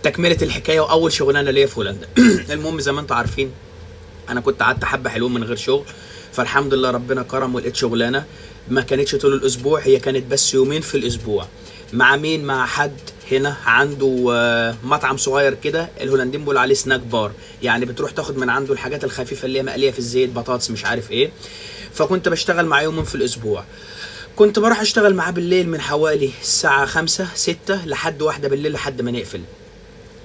تكمله الحكايه واول شغلانه ليا في هولندا. المهم زي ما انتم عارفين انا كنت قعدت حبه حلوين من غير شغل، فالحمد لله ربنا كرم ولقيت شغلانه ما كانتش طول الاسبوع، هي كانت بس يومين في الاسبوع. مع مين؟ مع حد هنا عنده مطعم صغير كده، الهولنديين بيقولوا عليه سناك بار، يعني بتروح تاخد من عنده الحاجات الخفيفه اللي هي مقليه في الزيت، بطاطس مش عارف ايه. فكنت بشتغل معاه يومين في الاسبوع. كنت بروح اشتغل معاه بالليل من حوالي الساعه 5 6 لحد 1 بالليل لحد ما نقفل.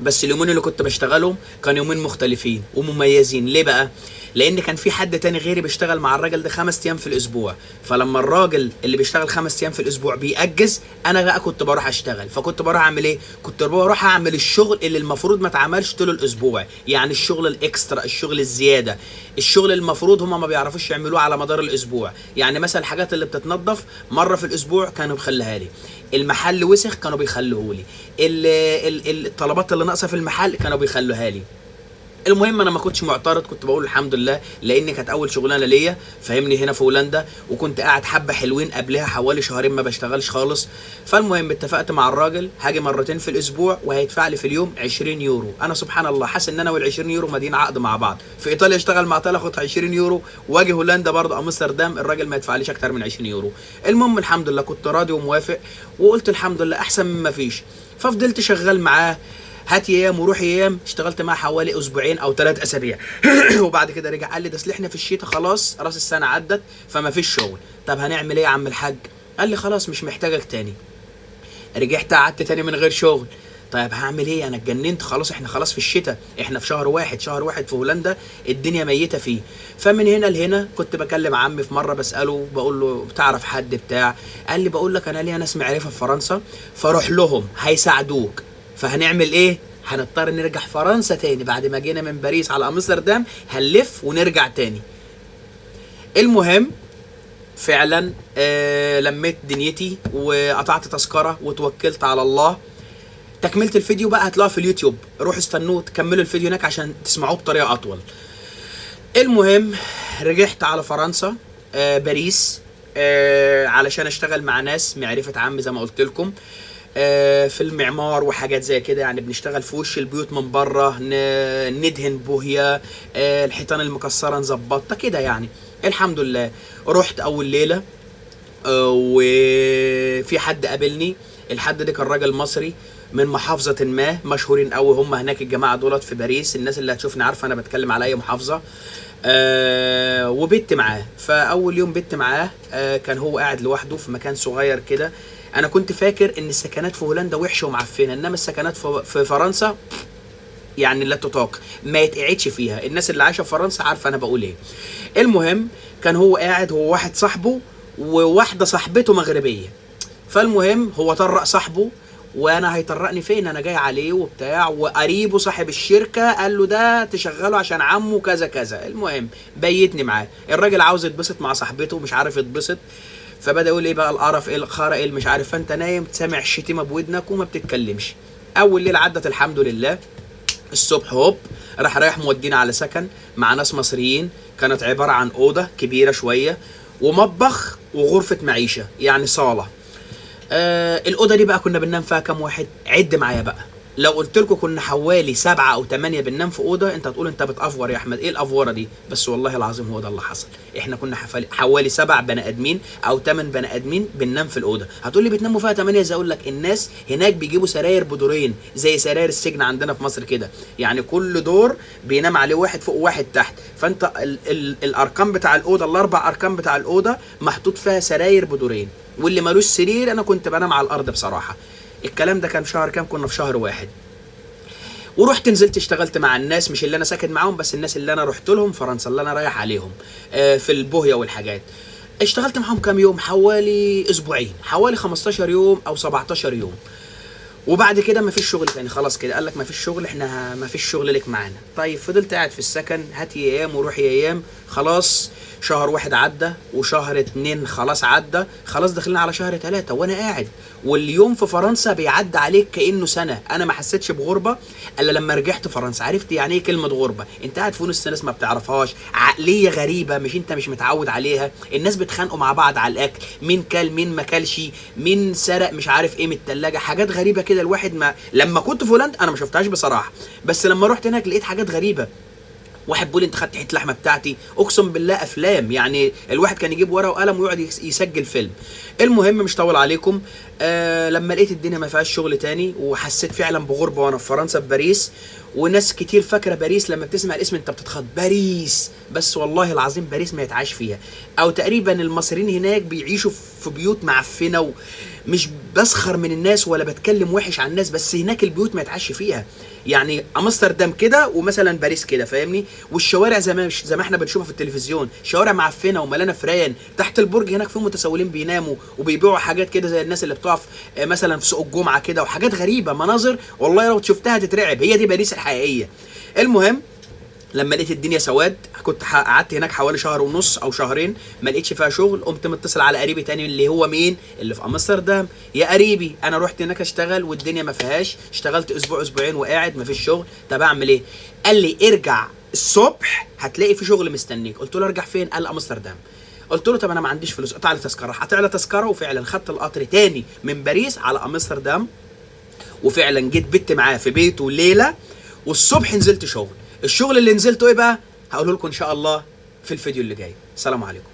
بس اليومين اللي كنت بشتغلهم كانوا يومين مختلفين ومميزين. ليه بقى؟ لان كان في حد تاني غيري بيشتغل مع الراجل ده 5 ايام في الاسبوع، فلما الراجل اللي بيشتغل 5 ايام في الاسبوع بيأجز، انا بقى كنت بروح اشتغل. فكنت بروح اعمل ايه؟ كنت بروح اعمل الشغل اللي المفروض ما اتعملش طول الاسبوع، يعني الشغل الاكسترا، الشغل الزياده، الشغل المفروض هم ما بيعرفوش يعملوه على مدار الاسبوع. يعني مثلا الحاجات اللي بتتنظف مره في الاسبوع كانوا بيخليها لي، المحل وسخ كانوا بيخلوه لي، الطلبات اللي ناقصه في المحل كانوا بيخلوها لي. المهم انا ما كنتش معترض، كنت بقول الحمد لله، لان كانت اول شغلانه ليا فاهمني هنا في هولندا، وكنت قاعد حبه حلوين قبلها حوالي شهرين ما بشتغلش خالص. فالمهم اتفقت مع الراجل هاجي مرتين في الاسبوع وهيدفع لي في اليوم 20 يورو. انا سبحان الله حاسس ان انا وال 20 يورو مدين عقد مع بعض. في ايطاليا اشتغل مع ايطاليا اخد 20 يورو، واجي هولندا برضه امستردام الراجل ما يدفعليش اكتر من 20 يورو. المهم الحمد لله كنت راضي وموافق، وقلت الحمد لله احسن مما فيش. ففضلت شغال معاه هات ايام وروح ايام، اشتغلت معاه حوالي اسبوعين او 3 اسابيع. وبعد كده رجع قال لي ده اصل احنا في الشتاء خلاص راس السنه عدت فما فيش شغل. طب هنعمل ايه يا عم الحاج؟ قال لي خلاص مش محتاجك تاني. رجعت قعدت تاني من غير شغل. طيب هعمل ايه؟ انا اتجننت خلاص، احنا خلاص في الشتاء، احنا في شهر واحد في هولندا الدنيا ميته فيه. فمن هنا لهنا كنت بكلم عمي في مره بساله بقول له بتعرف حد بتاع؟ قال لي بقول لك انا ليا ناس معرفه في فرنسا فروح لهم هيساعدوك. فهنعمل ايه؟ هنضطر نرجع فرنسا تاني بعد ما جينا من باريس على امستردام، هنلف ونرجع تاني. المهم فعلا لميت دنيتي وقطعت تذكره وتوكلت على الله. تكملة الفيديو بقى هتلاقوها في اليوتيوب، روحوا استنوه تكملوا الفيديو هناك عشان تسمعوه بطريقه اطول. المهم رجعت على فرنسا باريس علشان اشتغل مع ناس معرفه عمي زي ما قلت لكم في المعمار وحاجات زي كده، يعني بنشتغل في وش البيوت من بره، ندهن بوهيه، الحيطان المكسره نظبطها كده يعني. الحمد لله رحت اول ليله وفي حد قابلني. الحد ده كان راجل مصري من محافظة ما مشهورين قوي هم هناك الجماعة دولت في باريس، الناس اللي هتشوفني عارفة انا بتكلم على اي محافظة. وبت معاه. فاول يوم بت معاه كان هو قاعد لوحده في مكان صغير كده. انا كنت فاكر ان السكنات في هولندا وحشه ومعفنه، انما السكنات في فرنسا يعني لا تطاق، ما يتقعدش فيها. الناس اللي عايشه في فرنسا عارفه انا بقول ايه. المهم كان هو قاعد هو واحد صاحبه وواحده صاحبته مغربيه. فالمهم هو طرق صاحبه، وانا هيطرقني فين؟ انا جاي عليه وبتاع، وقريبه صاحب الشركه قال له ده تشغله عشان عمه كذا كذا. المهم بيتني معاه. الراجل عاوز يتبسط مع صاحبته مش عارف يتبسط، فبدا يقول ايه بقى القرف ايه الخرا ايه مش عارف. فانت نايم سامع الشتيمه بودنك وما بتتكلمش. اول ليله عدت الحمد لله. الصبح هوب رايح مودينا على سكن مع ناس مصريين، كانت عباره عن اوضه كبيره شويه ومطبخ وغرفه معيشه يعني صاله. الاوضه دي بقى كنا بننام فيها كام واحد؟ عد معايا بقى. لو قلت لكم كنا حوالي 7 أو 8 بننام في اوضه انت هتقول انت بتافور يا احمد، ايه الافوره دي؟ بس والله العظيم هو ده اللي حصل. احنا كنا حوالي 7 بني ادمين او 8 بني ادمين بننام في الاوضه. هتقول لي بتناموا فيها 8 ازاي؟ اقول لك الناس هناك بيجيبوا سراير بدورين زي سراير السجن عندنا في مصر كده، يعني كل دور بينام عليه واحد فوق واحد تحت. فانت الارقام بتاع الاوضه الاربع ارقام بتاع الاوضه محطوط فيها سراير بدورين، واللي مالوش سرير انا كنت بنام على الارض بصراحه. الكلام ده كان في شهر كام؟ كنا في شهر 1. ورحت نزلت اشتغلت مع الناس، مش اللي انا ساكن معاهم بس الناس اللي انا رحت لهم فرنسا اللي انا رايح عليهم في البوهيه والحاجات. اشتغلت معاهم كام يوم؟ حوالي اسبوعين، حوالي 15 يوم او 17 يوم. وبعد كده ما فيش شغل تاني خلاص كده، قال لك ما فيش شغل، احنا ما فيش شغل لك معانا. طيب فضلت قاعد في السكن هاتي ايام وروحي ايام. خلاص شهر 1 عدى، وشهر 2 خلاص عدى، خلاص داخلين على شهر 3 وانا قاعد، واليوم في فرنسا بيعدي عليك كانه سنه. انا ما حسيتش بغربه الا لما رجعت فرنسا، عرفت يعني ايه كلمه غربه. انت قاعد في وسط ناس ما بتعرفهاش، عقليه غريبه انت مش متعود عليها، الناس بتخانقوا مع بعض على الاكل، مين كل مين ما كلش، مين سرق مش عارف ايه من الثلاجه، حاجات غريبه كده. الواحد ما لما كنت في هولندا انا ما شفتهاش بصراحه، بس لما رحت هناك لقيت حاجات غريبه. واحد بيقول انت خدت حته لحمه بتاعتي، اقسم بالله افلام. يعني الواحد كان يجيب ورقه وقلم ويقعد يسجل فيلم. المهم مش طول عليكم، لما لقيت الدنيا ما فيهاش شغل تاني، وحسيت فعلا بغربه وانا في فرنسا في باريس. وناس كتير فاكره باريس لما بتسمع الاسم انت بتتخض، باريس، بس والله العظيم باريس ما يتعاش فيها. او تقريبا المصريين هناك بيعيشوا في بيوت معفنه، ومش بسخر من الناس ولا بتكلم وحش عن الناس، بس هناك البيوت ما يتعاش فيها. يعني امستردام كده ومثلا باريس كده، فاهمني؟ والشوارع زي ما احنا بنشوفها في التلفزيون، شوارع معفنه وملانه فران. تحت البرج هناك في متسولين بيناموا وبيبيعوا حاجات كده زي الناس اللي بتقف مثلا في سوق الجمعه كده، وحاجات غريبه، مناظر والله لو شفتها تترعب. هي دي باريس الحقيقيه. المهم لما لقيت الدنيا سواد، كنت قعدت هناك حوالي شهر ونص او شهرين، ما لقيتش فيها شغل. قمت متصل على قريبي تاني اللي هو مين، اللي في امستردام. يا قريبي انا رحت هناك اشتغل والدنيا ما فيهاش، اشتغلت اسبوع اسبوعين وقاعد ما فيش شغل. طب اعمل ايه؟ قال لي ارجع الصبح هتلاقي في شغل مستنيك. قلت له ارجع فين؟ قال امستردام. قلت له طب انا ما عنديش فلوس، قطع لي تذكره. قطع لي تذكره، وفعلا خدت القطر تاني من باريس على امستردام، وفعلا جيت بت معاه في بيته ليله، والصبح نزلت شغل. الشغل اللي نزلته ايه بقى؟ هقوله لكم ان شاء الله في الفيديو اللي جاي. السلام عليكم.